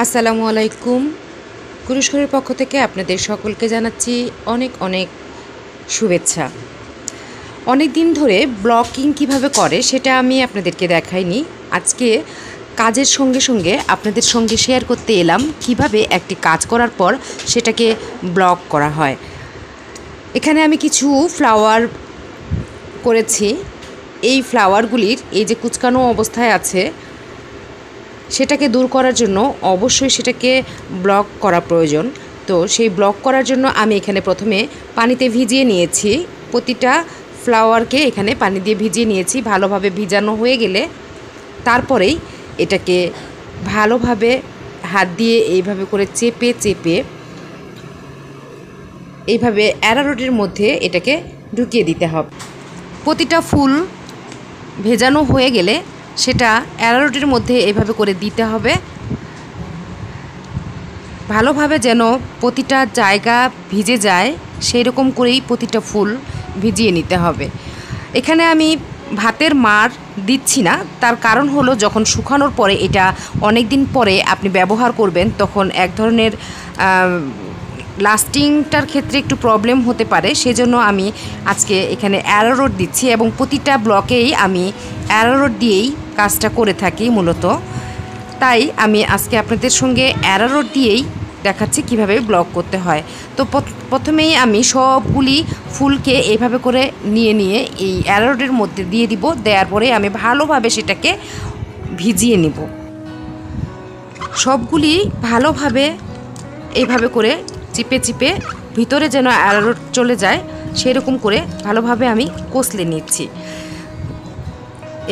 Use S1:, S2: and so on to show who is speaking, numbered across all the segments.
S1: আসসালামু আলাইকুম। কুরুশঘরের পক্ষ থেকে আপনাদের সকলকে জানাচ্ছি অনেক অনেক শুভেচ্ছা। অনেক দিন ধরে ব্লকিং কিভাবে করে সেটা আমি আপনাদেরকে দেখাইনি। আজকে কাজের সঙ্গে সঙ্গে আপনাদের সঙ্গে শেয়ার করতে এলাম কিভাবে একটি কাজ করার পর সেটাকে ব্লক করা হয়। এখানে আমি কিছু ফ্লাওয়ার করেছি। এই ফ্লাওয়ারগুলির এই যে কুচকানো অবস্থায় আছে সেটাকে দূর করার জন্য অবশ্যই সেটাকে ব্লক করা প্রয়োজন। তো সেই ব্লক করার জন্য আমি এখানে প্রথমে পানিতে ভিজিয়ে নিয়েছি। প্রতিটা ফ্লাওয়ারকে এখানে পানি দিয়ে ভিজিয়ে নিয়েছি। ভালোভাবে ভিজানো হয়ে গেলে তারপরেই এটাকে ভালোভাবে হাত দিয়ে এইভাবে করে চেপে চেপে এইভাবে অ্যারারুটের মধ্যে এটাকে ঢুকিয়ে দিতে হবে। প্রতিটা ফুল ভেজানো হয়ে গেলে সেটা অ্যারারুটের মধ্যে এভাবে করে দিতে হবে, ভালোভাবে যেন প্রতিটা জায়গা ভিজে যায় সেই রকম করেই প্রতিটা ফুল ভিজিয়ে নিতে হবে। এখানে আমি ভাতের মাড় দিচ্ছি না, তার কারণ হলো যখন শুকানোর পরে এটা অনেক দিন পরে আপনি ব্যবহার করবেন তখন এক ধরনের লাস্টিংটার ক্ষেত্রে একটু প্রবলেম হতে পারে। সেজন্য আমি আজকে এখানে অ্যারারুট দিচ্ছি এবং প্রতিটা ব্লকেই আমি অ্যারারুট দিয়েই কাজটা করে থাকি মূলত। তাই আমি আজকে আপনাদের সঙ্গে অ্যারারুট দিয়েই দেখাচ্ছি কিভাবে ব্লক করতে হয়। তো প্রথমেই আমি সবগুলি ফুলকে এইভাবে করে নিয়ে এই অ্যারারুটের মধ্যে দিয়ে দিব। দেওয়ার পরে আমি ভালোভাবে সেটাকে ভিজিয়ে নিব। সবগুলি ভালোভাবে এইভাবে করে চিপে চিপে ভিতরে যেন অ্যারারুট চলে যায় সেরকম করে ভালোভাবে আমি কষলে নিচ্ছি।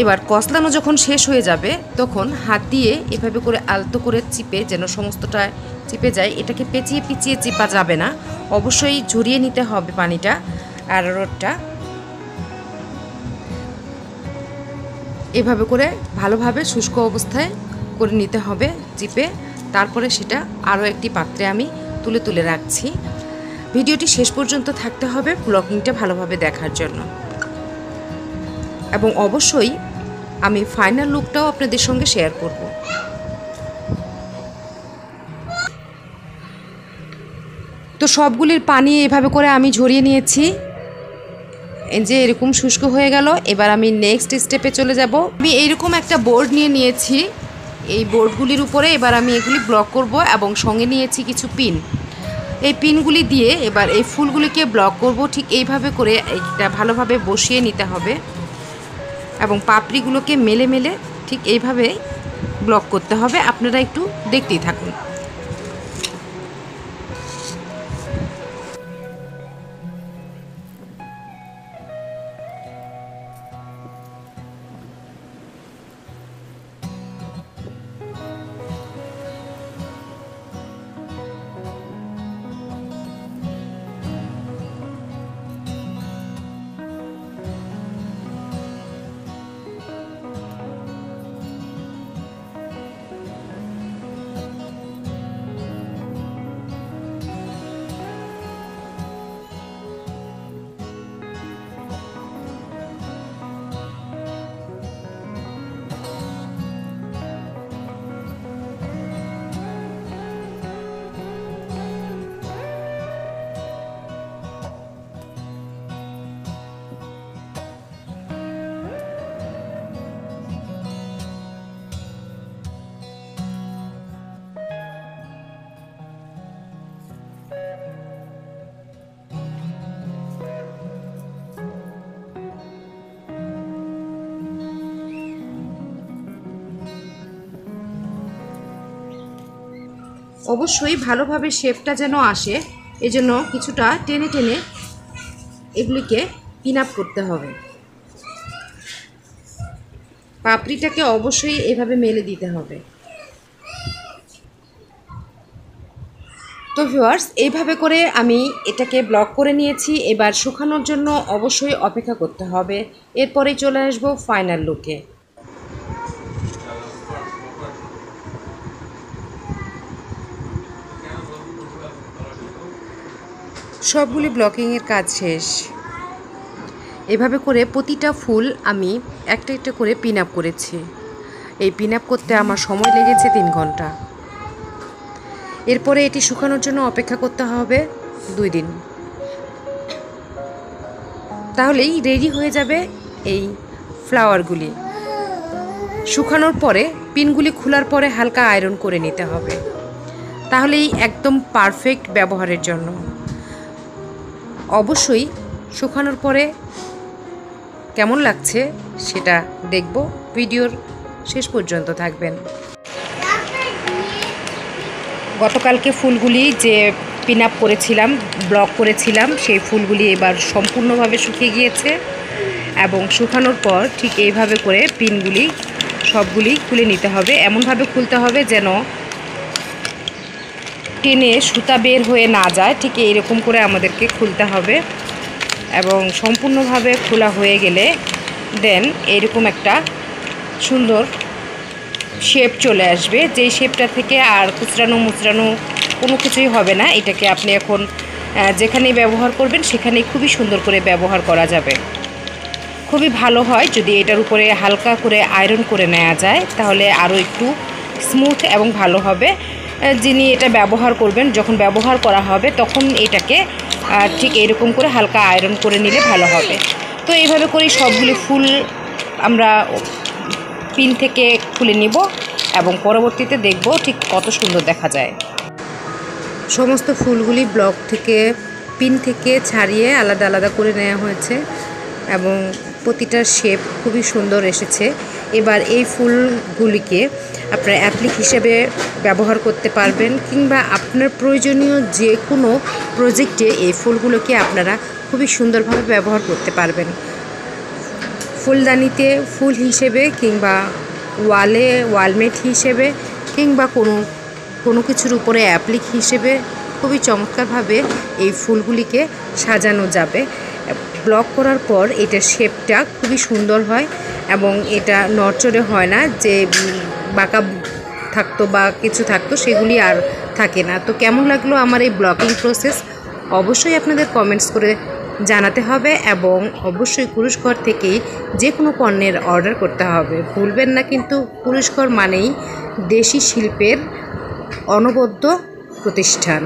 S1: এবার কষলানো যখন শেষ হয়ে যাবে তখন হাত দিয়ে এভাবে করে আলতো করে চিপে যেন সমস্তটা চিপে যায়। এটাকে পেঁচিয়ে পিচিয়ে চিপা যাবে না, অবশ্যই ঝরিয়ে নিতে হবে পানিটা। অ্যারারুটটা এভাবে করে ভালোভাবে শুষ্ক অবস্থায় করে নিতে হবে চিপে। তারপরে সেটা আরও একটি পাত্রে আমি তুলে তুলে রাখছি। ভিডিওটি শেষ পর্যন্ত থাকতে হবে ব্লকিংটা ভালোভাবে দেখার জন্য, এবং অবশ্যই আমি ফাইনাল লুকটাও আপনাদের সঙ্গে শেয়ার করব। তো সবগুলির পানি এভাবে করে আমি ঝরিয়ে নিয়েছি, যে এরকম শুষ্ক হয়ে গেল। এবার আমি নেক্সট স্টেপে চলে যাব। আমি এইরকম একটা বোর্ড নিয়েছি। এই বোর্ডগুলির উপরে এবার আমি এগুলি ব্লক করব এবং সঙ্গে নিয়েছি কিছু পিন। এই পিনগুলি দিয়ে এবার এই ফুলগুলিকে ব্লক করব। ঠিক এইভাবে করে এটা ভালোভাবে বসিয়ে নিতে হবে এবং পাপড়িগুলোকে মেলে মেলে ঠিক এইভাবে ব্লক করতে হবে। আপনারা একটু দেখতেই থাকুন। অবশ্যই ভালোভাবে শেপটা যেন আসে এজন্য কিছুটা টেনে টেনে এগুলিকে পিন আপ করতে হবে। পাপড়িটাকে অবশ্যই এভাবে মেলে দিতে হবে। তো ভিউয়ার্স, এইভাবে করে আমি এটাকে ব্লক করে নিয়েছি। এবার শুকানোর জন্য অবশ্যই অপেক্ষা করতে হবে। এরপরেই চলে আসবো ফাইনাল লুকে। সবগুলি ব্লকিংয়ের কাজ শেষ। এভাবে করে প্রতিটা ফুল আমি একটা একটা করে পিন আপ করেছি। এই পিন আপ করতে আমার সময় লেগেছে 3 ঘন্টা। এরপরে এটি শুকানোর জন্য অপেক্ষা করতে হবে 2 দিন। তাহলেই রেডি হয়ে যাবে এই ফ্লাওয়ারগুলি। শুকানোর পরে পিনগুলি খোলার পরে হালকা আয়রন করে নিতে হবে, তাহলেই একদম পারফেক্ট ব্যবহারের জন্য। অবশ্যই শুকানোর পরে কেমন লাগছে সেটা দেখব, ভিডিওর শেষ পর্যন্ত থাকবেন। গতকালকে ফুলগুলি যে পিন আপ করেছিলাম, ব্লক করেছিলাম, সেই ফুলগুলি এবার সম্পূর্ণভাবে শুকিয়ে গিয়েছে এবং শুকানোর পর ঠিক এইভাবে করে পিনগুলি সবগুলি খুলে নিতে হবে। এমনভাবে খুলতে হবে যেন টেনে সুতা বের হয়ে না যায়, ঠিক এইরকম করে আমাদেরকে খুলতে হবে। এবং সম্পূর্ণভাবে খোলা হয়ে গেলে দেন এরকম একটা সুন্দর শেপ চলে আসবে, যেই শেপটা থেকে আর কুচরানো মুচরানো কোনো কিছুই হবে না। এটাকে আপনি এখন যেখানেই ব্যবহার করবেন সেখানেই খুবই সুন্দর করে ব্যবহার করা যাবে। খুবই ভালো হয় যদি এটার উপরে হালকা করে আয়রন করে নেওয়া যায়, তাহলে আরও একটু স্মুথ এবং ভালো হবে। যিনি এটা ব্যবহার করবেন, যখন ব্যবহার করা হবে তখন এটাকে ঠিক এরকম করে হালকা আয়রন করে নিলে ভালো হবে। তো এইভাবে করেই সবগুলি ফুল আমরা পিন থেকে খুলে নিব এবং পরবর্তীতে দেখব ঠিক কত সুন্দর দেখা যায়। সমস্ত ফুলগুলি ব্লক থেকে পিন থেকে ছাড়িয়ে আলাদা আলাদা করে নেওয়া হয়েছে এবং প্রতিটার শেপ খুবই সুন্দর এসেছে। এবার এই ফুলগুলিকে আপনারা অ্যাপ্লিক হিসেবে ব্যবহার করতে পারবেন, কিংবা আপনার প্রয়োজনীয় যে কোনো প্রজেক্টে এই ফুলগুলোকে আপনারা খুবই সুন্দরভাবে ব্যবহার করতে পারবেন। ফুলদানিতে ফুল হিসেবে, কিংবা ওয়ালে ওয়ালমেট হিসেবে, কিংবা কোনো কিছুর উপরে অ্যাপ্লিক হিসেবে খুবই চমৎকারভাবে এই ফুলগুলিকে সাজানো যাবে। ব্লক করার পর এটার শেপটা খুবই সুন্দর হয় এবং এটা নড়চড়ে হয় না, যে বাঁকা থাকতো বা কিছু থাকতো সেগুলি আর থাকে না। তো কেমন লাগলো আমার এই ব্লকিং প্রসেস অবশ্যই আপনাদের কমেন্টস করে জানাতে হবে এবং অবশ্যই কুরুশঘর থেকেই যে কোনো পণ্যের অর্ডার করতে হবে, ভুলবেন না। কিন্তু কুরুশঘর মানেই দেশি শিল্পের অনবদ্য প্রতিষ্ঠান।